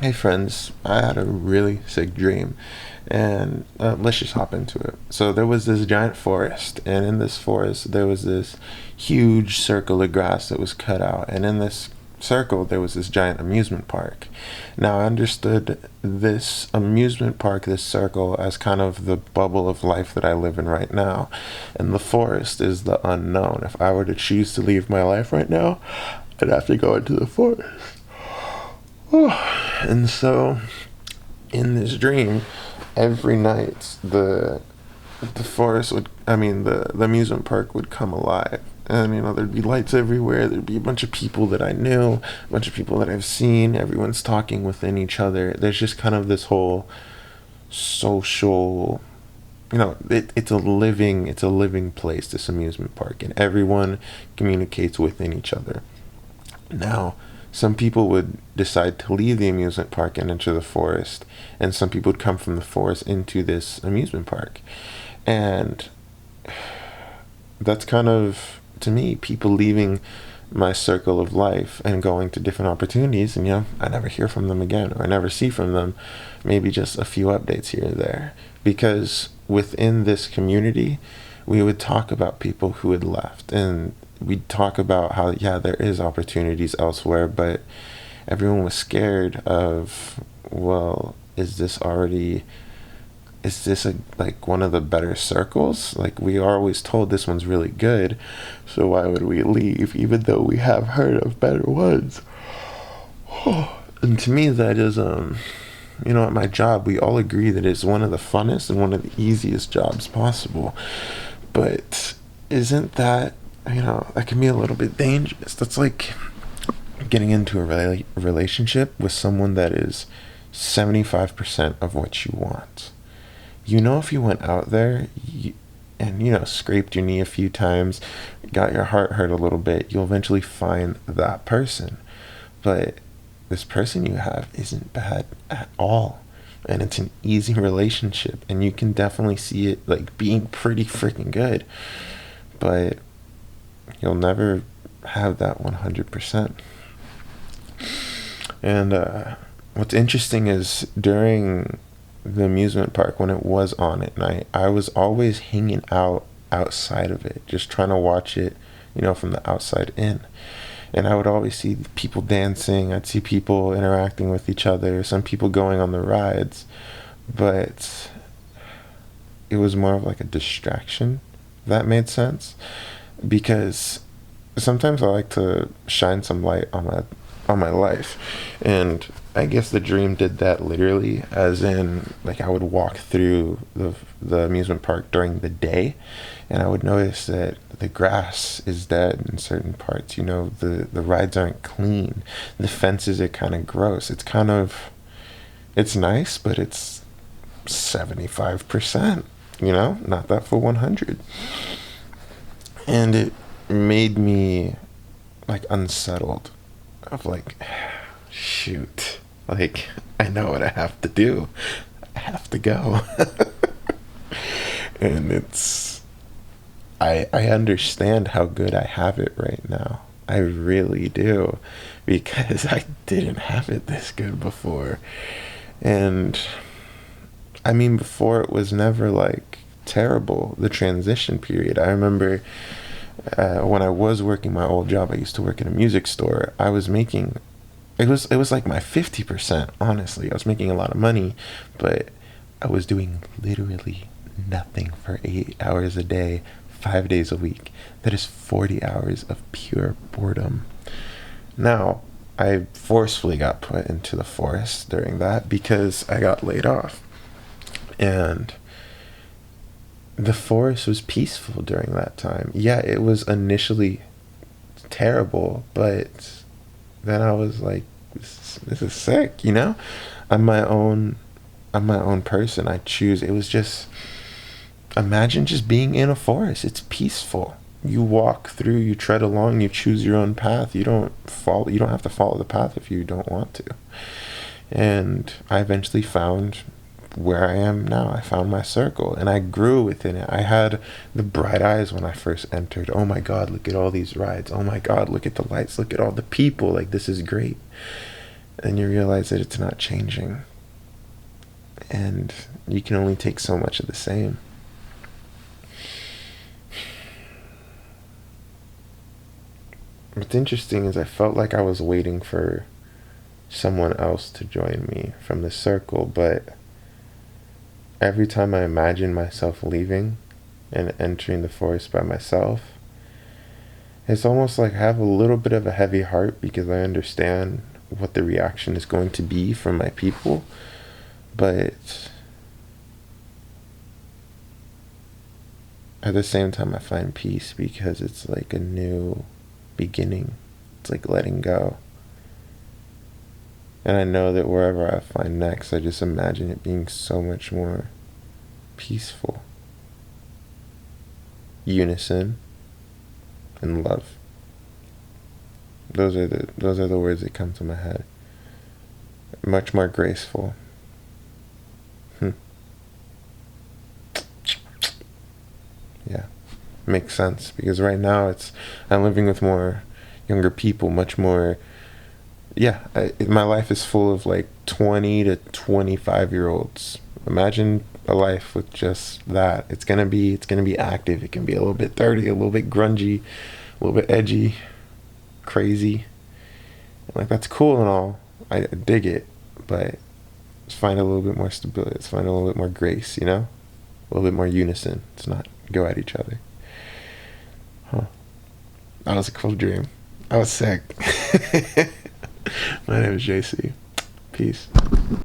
Hey friends, I had a really sick dream, and let's just hop into it. So there was this giant forest, and in this forest there was this huge circle of grass that was cut out, and in this circle there was this giant amusement park. Now I understood this amusement park, this circle, as kind of the bubble of life that I live in right now, and the forest is the unknown. If I were to choose to leave my life right now, I'd have to go into the forest. And so, in this dream, every night the forest would, the amusement park would come alive. And, there'd be lights everywhere. There'd be a bunch of people that I knew, a bunch of people that I've seen. Everyone's talking within each other. There's just kind of this whole social, it's a living place, this amusement park. And everyone communicates within each other. Now, some people would decide to leave the amusement park and enter the forest, and some people would come from the forest into this amusement park. And that's kind of, to me, people leaving my circle of life and going to different opportunities, and I never hear from them again, or I never see from them, maybe just a few updates here and there. Because within this community, we would talk about people who had left, and we'd talk about how, yeah, there is opportunities elsewhere, but everyone was scared of, well, is this like one of the better circles? Like, we are always told this one's really good, so why would we leave, even though we have heard of better ones? And to me, that is, at my job, we all agree that it's one of the funnest and one of the easiest jobs possible. But isn't that, that can be a little bit dangerous? That's like getting into a relationship with someone that is 75% of what you want. If you went out there and scraped your knee a few times, got your heart hurt a little bit, you'll eventually find that person. But this person you have isn't bad at all. And it's an easy relationship, and you can definitely see it like being pretty freaking good. But you'll never have that 100%. And what's interesting is during the amusement park, when it was on at night, I was always hanging out outside of it, just trying to watch it, from the outside in. And I would always see people dancing, I'd see people interacting with each other, some people going on the rides, but it was more of like a distraction, if that made sense. Because sometimes I like to shine some light on my life, and I guess the dream did that literally, as in, like, I would walk through the amusement park during the day, and I would notice that the grass is dead in certain parts. The rides aren't clean, the fences are kind of gross. It's nice, but it's 75%, not that full 100. And it made me like unsettled, of like, shoot, like, I know what I have to do. I have to go. And I understand how good I have it right now. I really do, because I didn't have it this good before. And before, it was never like terrible, the transition period. I remember when I was working my old job, I used to work in a music store. I was making, it was like my 50%, honestly. I was making a lot of money, but I was doing literally nothing for 8 hours a day, 5 days a week. That is 40 hours of pure boredom. Now, I forcefully got put into the forest during that because I got laid off. And the forest was peaceful during that time. Yeah, it was initially terrible, but then I was like, this is sick, I'm my own person. I choose. It was just, imagine just being in a forest. It's peaceful. You walk through, you tread along, you choose your own path. You don't have to follow the path if you don't want to. And I eventually found where I am now. I found my circle, and I grew within it. I had the bright eyes when I first entered. Oh my God, look at all these rides. Oh my God, look at the lights. Look at all the people. Like, this is great. and you realize that it's not changing. And you can only take so much of the same. What's interesting is I felt like I was waiting for someone else to join me from the circle, but every time I imagine myself leaving and entering the forest by myself, it's almost like I have a little bit of a heavy heart because I understand what the reaction is going to be from my people, but at the same time I find peace because it's like a new beginning. It's like letting go. And I know that wherever I find next, I just imagine it being so much more peaceful. Unison and love. Those are the words that come to my head. Much more graceful. Yeah. Makes sense, because right now I'm living with more younger people, much more. Yeah, my life is full of like 20 to 25-year-olds. Imagine a life with just that. It's gonna be active. It can be a little bit dirty, a little bit grungy, a little bit edgy, crazy. Like, that's cool and all. I dig it, but let's find a little bit more stability. Let's find a little bit more grace. A little bit more unison. Let's not go at each other. Huh. That was a cool dream. I was sick. My name is JC. Peace.